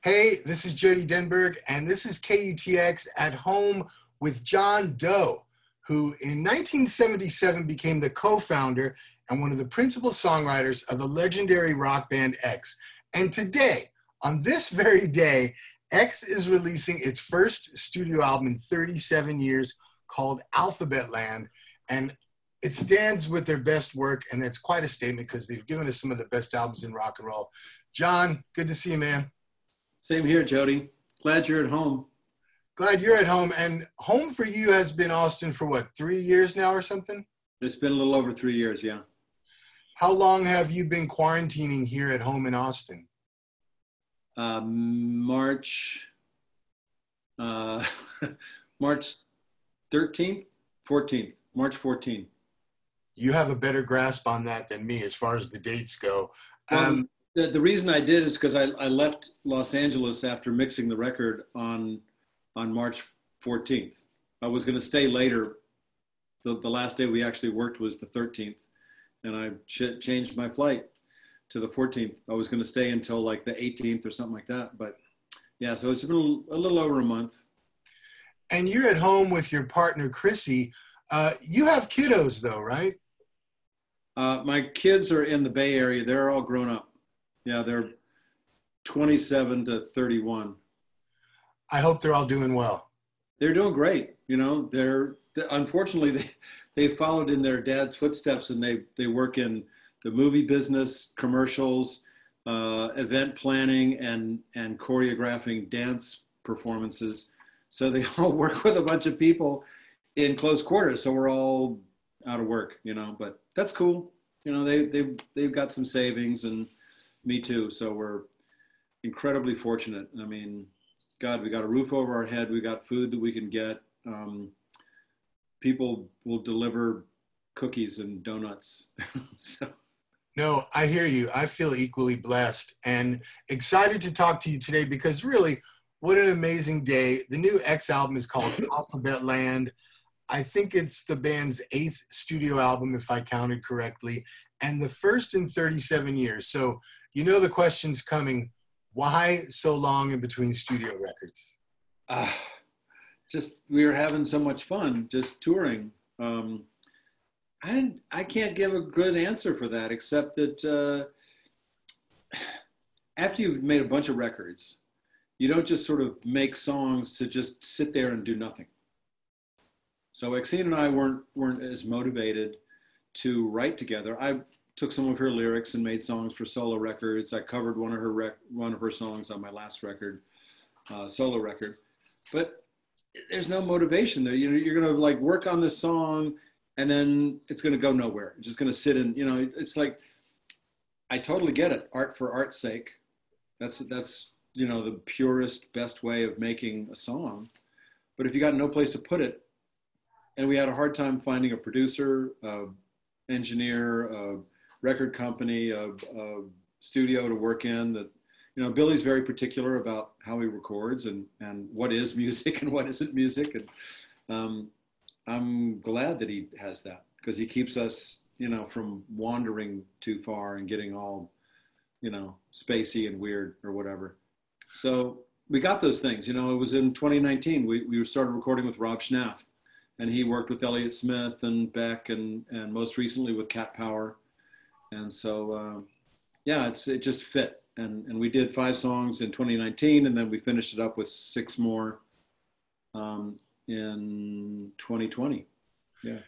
Hey, this is Jody Denberg, and this is KUTX at home with John Doe, who in 1977 became the co-founder and one of the principal songwriters of the legendary rock band X. And today, on this very day, X is releasing its first studio album in 37 years called ALPHABETLAND, and it stands with their best work, and that's quite a statement because they've given us some of the best albums in rock and roll. John, good to see you, man. Same here, Jody. Glad you're at home. Glad you're at home. And home for you has been Austin for what, 3 years now or something? It's been a little over 3 years, yeah. How long have you been quarantining here at home in Austin? March 13th, 14th, March 14th. You have a better grasp on that than me as far as the dates go. The reason I did is because I left Los Angeles after mixing the record on March 14th. I was going to stay later. The last day we actually worked was the 13th, and I changed my flight to the 14th. I was going to stay until like the 18th or something like that. But yeah, so it's been a little over a month. And you're at home with your partner, Chrissy. You have kiddos though, right? My kids are in the Bay Area. They're all grown up. Yeah, they're 27 to 31. I hope they're all doing well. They're doing great. You know, unfortunately, they followed in their dad's footsteps, and they work in the movie business, commercials, event planning, and choreographing dance performances. So they all work with a bunch of people in close quarters. So we're all out of work, you know, but that's cool. You know, they've got some savings, and me too. So we're incredibly fortunate. I mean, God, we got a roof over our head. We got food that we can get. People will deliver cookies and donuts. So. No, I hear you. I feel equally blessed and excited to talk to you today because really, what an amazing day. The new X album is called ALPHABETLAND. I think it's the band's 8th studio album, if I counted correctly, and the first in 37 years. So, you know the question's coming. Why so long in between studio records? Just we were having so much fun just touring. I can't give a good answer for that, except that after you've made a bunch of records, you don't just sort of make songs to just sit there and do nothing. So Exene and I weren't as motivated to write together. I took some of her lyrics and made songs for solo records. I covered one of her songs on my last record, solo record. But there's no motivation there. You know, you're gonna like work on this song, and then it's gonna go nowhere. It's just gonna sit in. You know, it's like I totally get it. Art for art's sake. That's you know the purest, best way of making a song. But if you got no place to put it, and we had a hard time finding a producer, engineer, record company, a studio to work in. That, you know, Billy's very particular about how he records and what is music and what isn't music. And I'm glad that he has that because he keeps us, you know, from wandering too far and getting all, you know, spacey and weird or whatever. So we got those things. You know, it was in 2019. We started recording with Rob Schnaff, and he worked with Elliott Smith and Beck and most recently with Cat Power. And so, yeah, it just fit. And we did 5 songs in 2019, and then we finished it up with 6 more in 2020. Yeah.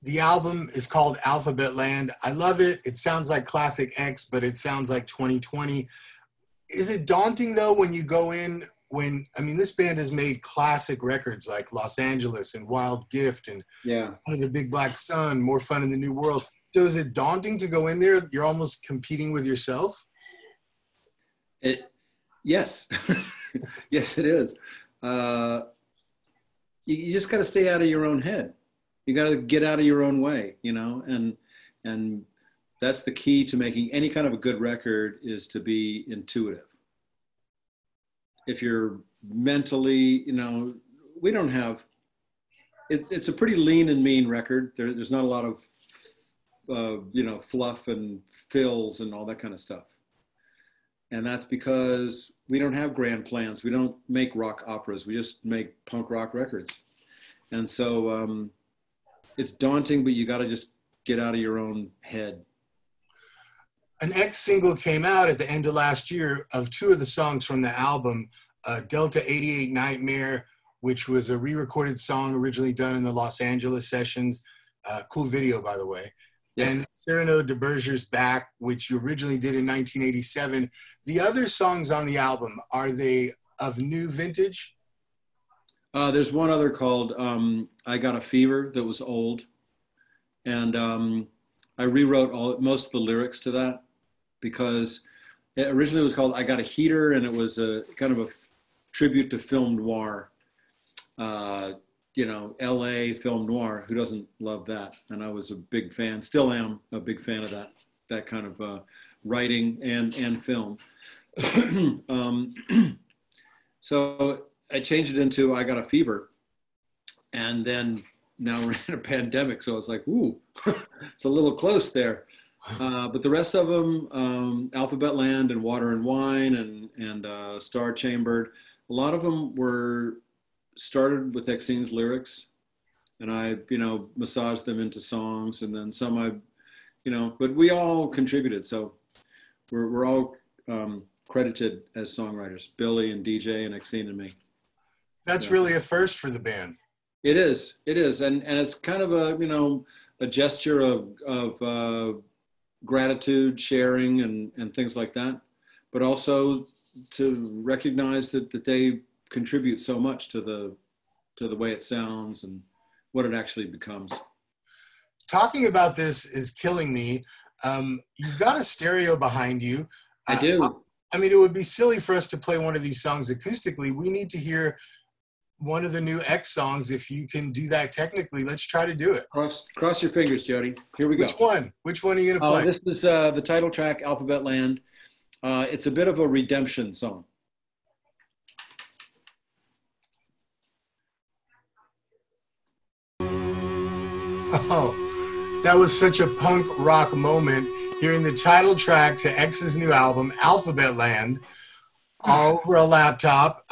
The album is called ALPHABETLAND. I love it. It sounds like classic X, but it sounds like 2020. Is it daunting though when you go in I mean, this band has made classic records like Los Angeles and Wild Gift and Under the Big Black Sun, More Fun in the New World. So is it daunting to go in there? You're almost competing with yourself? Yes. Yes, it is. You just got to stay out of your own head. You got to get out of your own way, you know, and that's the key to making any kind of a good record is to be intuitive. If you're mentally, you know, we don't have, it's a pretty lean and mean record. There's not a lot of, you know, fluff and fills and all that kind of stuff. And that's because we don't have grand plans. We don't make rock operas. We just make punk rock records. And so it's daunting, but you got to just get out of your own head. An X single came out at the end of last year of two of the songs from the album, Delta 88 Nightmare, which was a re-recorded song originally done in the Los Angeles sessions. Cool video, by the way. Yeah. And Cyrano de Berger's Back, which you originally did in 1987. The other songs on the album, are they of new vintage? There's one other called I Got a Fever that was old. And I rewrote most of the lyrics to that because it originally was called I Got a Heater, and it was a kind of a tribute to film noir. You know, LA film noir, who doesn't love that? And I was a big fan, still am a big fan of that kind of writing and film. So I changed it into I Got a Fever. And then now we're in a pandemic, so it's like, ooh, it's a little close there. But the rest of them, Alphabetland and Water and Wine and Star Chambered, a lot of them were started with Exine's lyrics, and I, massaged them into songs, and then some but we all contributed. So we're all credited as songwriters, Billy and DJ and Exine and me. That's really a first for the band. It is, and it's kind of a gesture of gratitude, sharing, and things like that, but also to recognize that they contribute so much to the way it sounds and what it actually becomes. Talking about this is killing me. You've got a stereo behind you. I do. I mean, it would be silly for us to play one of these songs acoustically. We need to hear one of the new X songs. If you can do that technically, let's try to do it. Cross your fingers, Jody. Here we go. Which one are you going to play? This is the title track, Alphabetland. It's a bit of a redemption song. Oh, that was such a punk rock moment, hearing the title track to X's new album, Alphabetland, all over a laptop.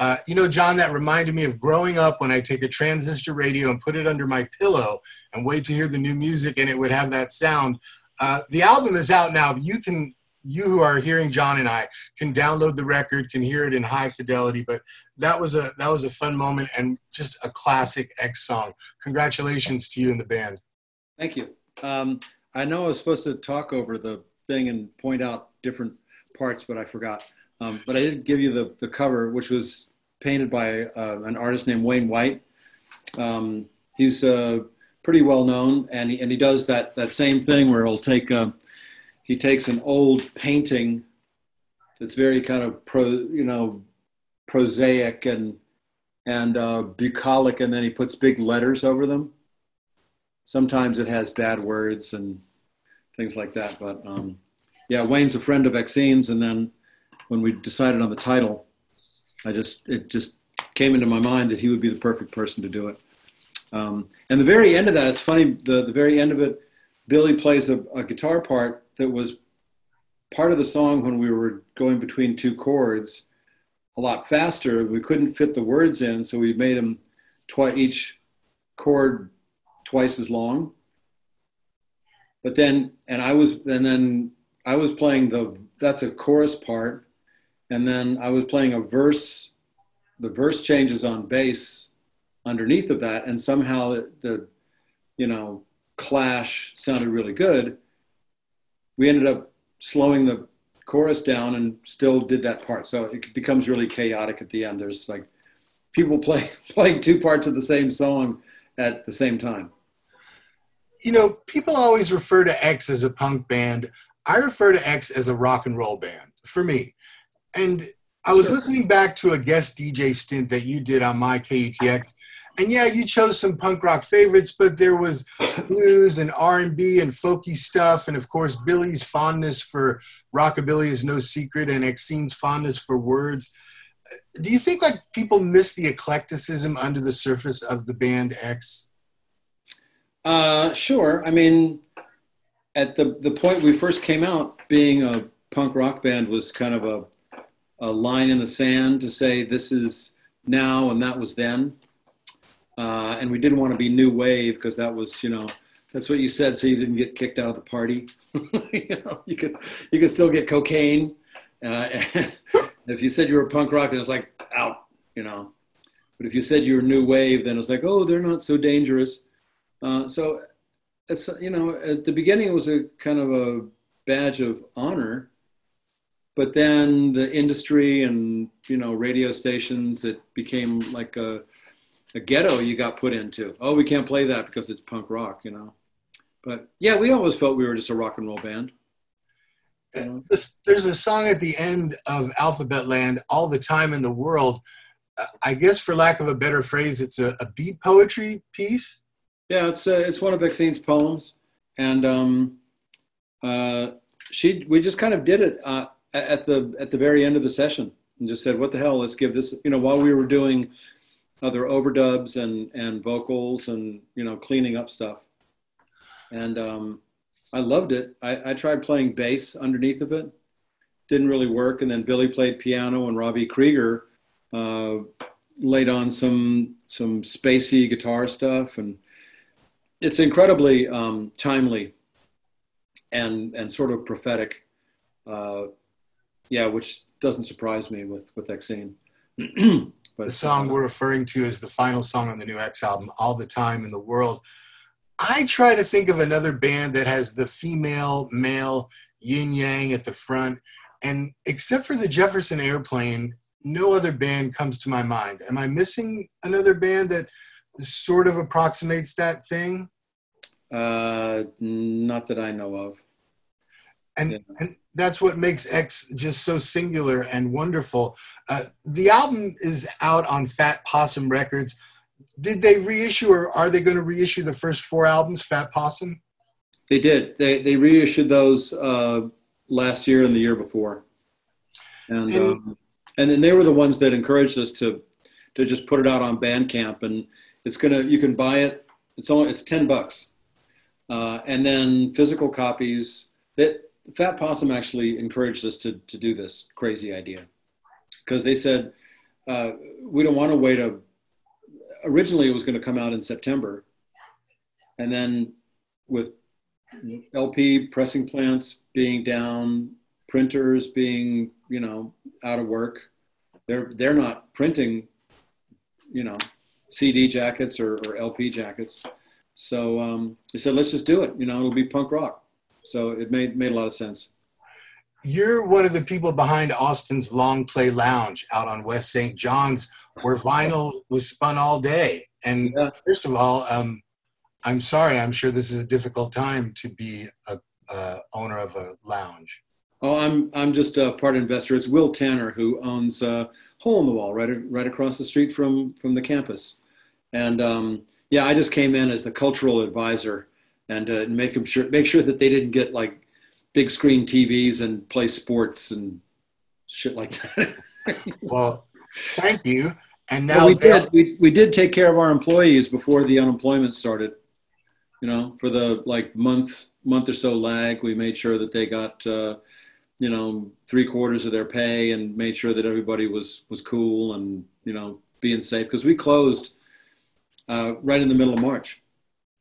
John, that reminded me of growing up when I take a transistor radio and put it under my pillow and wait to hear the new music, and it would have that sound. The album is out now. You who are hearing John and I can download the record, can hear it in high fidelity, but that was a fun moment and just a classic X song. Congratulations to you and the band. Thank you. I know I was supposed to talk over the thing and point out different parts, but I forgot. But I did give you the cover, which was painted by an artist named Wayne White. He's pretty well known, and he does that same thing where he takes an old painting that's very kind of prosaic and bucolic, and then he puts big letters over them. Sometimes it has bad words and things like that. But Wayne's a friend of Exine's, and then when we decided on the title, it just came into my mind that he would be the perfect person to do it. And the very end of that, it's funny, the very end of it, Billy plays a guitar part that was part of the song when we were going between two chords a lot faster. We couldn't fit the words in, so we made them each chord twice as long. But then I was playing that's a chorus part, and then I was playing a verse. The verse changes on bass underneath of that, and somehow the clash sounded really good. We ended up slowing the chorus down and still did that part. So it becomes really chaotic at the end. There's like people playing two parts of the same song at the same time. People always refer to X as a punk band. I refer to X as a rock and roll band for me. And I was listening back to a guest DJ stint that you did on my KUTX. And yeah, you chose some punk rock favorites, but there was blues and R&B and folky stuff. And of course, Billy's fondness for rockabilly is no secret, and Exine's fondness for words. Do you think people miss the eclecticism under the surface of the band X? Sure. I mean, at the point we first came out, being a punk rock band was kind of a line in the sand to say this is now and that was then. And we didn't want to be new wave because that was, that's what you said, so you didn't get kicked out of the party. You could still get cocaine. And if you said you were punk rock, then it was like out, But if you said you were new wave, then it's like, oh, they're not so dangerous. So it's, at the beginning it was a kind of a badge of honor, but then the industry and, radio stations, it became like a ghetto you got put into. Oh, we can't play that because it's punk rock, But yeah, we always felt we were just a rock and roll band. There's a song at the end of Alphabetland, All the Time in the World. I guess for lack of a better phrase, it's a beat poetry piece. Yeah, it's one of Exine's poems. And we just kind of did it at the very end of the session and just said, what the hell, let's give this, while we were doing other overdubs and vocals and, cleaning up stuff. And I loved it. I tried playing bass underneath of it. Didn't really work. And then Billy played piano and Robbie Krieger laid on some spacey guitar stuff. And it's incredibly timely and sort of prophetic. Which doesn't surprise me with Exine. But the song we're referring to is the final song on the new X album, All the Time in the World. I try to think of another band that has the female, male, yin yang at the front. And except for the Jefferson Airplane, no other band comes to my mind. Am I missing another band that sort of approximates that thing? Not that I know of. And that's what makes X just so singular and wonderful. The album is out on Fat Possum Records. Did they reissue, or are they going to reissue the first 4 albums, Fat Possum? They did. They reissued those last year and the year before. And then they were the ones that encouraged us to just put it out on Bandcamp, and you can buy it. It's $10. And then physical copies. Fat Possum actually encouraged us to do this crazy idea, because they said, we don't want to wait originally it was going to come out in September. And then with LP pressing plants being down, printers being, out of work, they're not printing, CD jackets or LP jackets. So they said, let's just do it. It'll be punk rock. So it made a lot of sense. You're one of the people behind Austin's Long Play Lounge out on West St. John's, where vinyl was spun all day. And yeah. First of all, I'm sorry, I'm sure this is a difficult time to be a owner of a lounge. Oh, I'm just a part investor. It's Will Tanner, who owns Hole in the Wall right across the street from the campus. And I just came in as the cultural advisor and make sure that they didn't get like big screen TVs and play sports and shit like that. Well, thank you. And now we did take care of our employees before the unemployment started. For the month or so lag, we made sure that they got 3/4 of their pay and made sure that everybody was cool and being safe, because we closed right in the middle of March.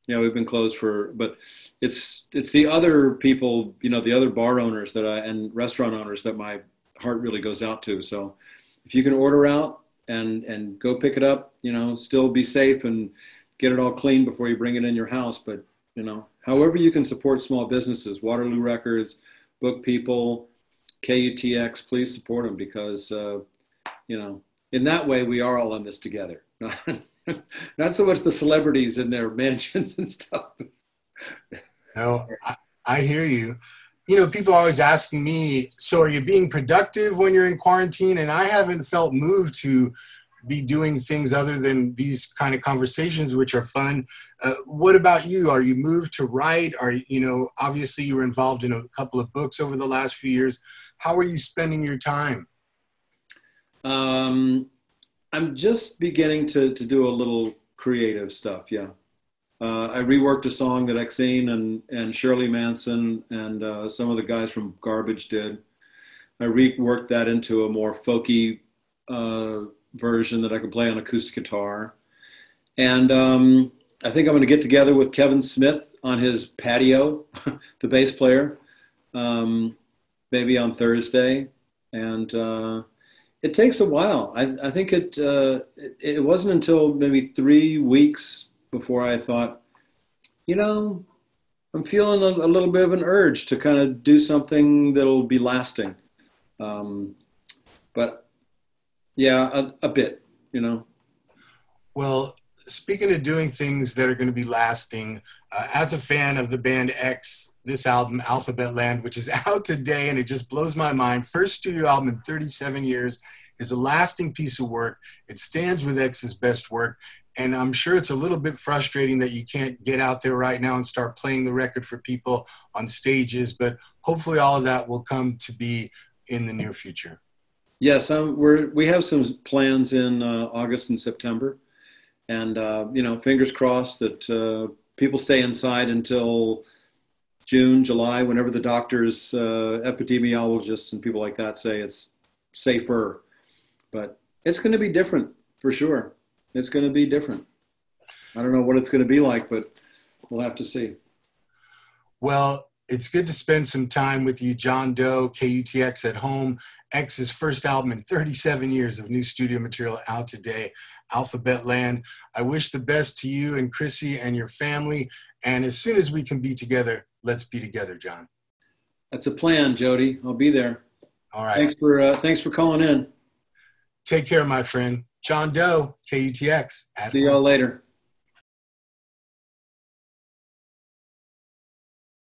We've been closed but it's the other people, the other bar owners and restaurant owners that my heart really goes out to. So if you can order out and go pick it up, still be safe and get it all clean before you bring it in your house. But, however you can support small businesses, Waterloo Records, Book People, KUTX, please support them, because, in that way we are all in this together. Not so much the celebrities in their mansions and stuff. No, I hear you. People are always asking me, so are you being productive when you're in quarantine? And I haven't felt moved to be doing things other than these kind of conversations, which are fun. What about you? Are you moved to write? Obviously you were involved in a couple of books over the last few years. How are you spending your time? I'm just beginning to do a little creative stuff. Yeah. I reworked a song that Exine and Shirley Manson and some of the guys from Garbage did. I reworked that into a more folky version that I could play on acoustic guitar. And I think I'm going to get together with Kevin Smith on his patio, the bass player, maybe on Thursday. And it takes a while. I think it wasn't until maybe 3 weeks before I thought, you know, I'm feeling a little bit of an urge to kind of do something that'll be lasting. But yeah, a bit, you know. Well, speaking of doing things that are going to be lasting, as a fan of the band X, this album, Alphabetland, which is out today, and it just blows my mind. First studio album in 37 years, is a lasting piece of work. It stands with X's best work. And I'm sure it's a little bit frustrating that you can't get out there right now and start playing the record for people on stages, but hopefully all of that will come to be in the near future. Yes, we have some plans in August and September. And, you know, fingers crossed that people stay inside until June, July, whenever the doctors, epidemiologists and people like that say it's safer. But it's going to be different for sure. It's going to be different. I don't know what it's going to be like, but we'll have to see. Well, it's good to spend some time with you, John Doe, KUTX at Home, X's first album in 37 years of new studio material out today, Alphabetland. I wish the best to you and Chrissy and your family. And as soon as we can be together, let's be together, John. That's a plan, Jody. I'll be there. All right. Thanks for calling in. Take care, my friend. John Doe, KUTX at Home. See y'all later.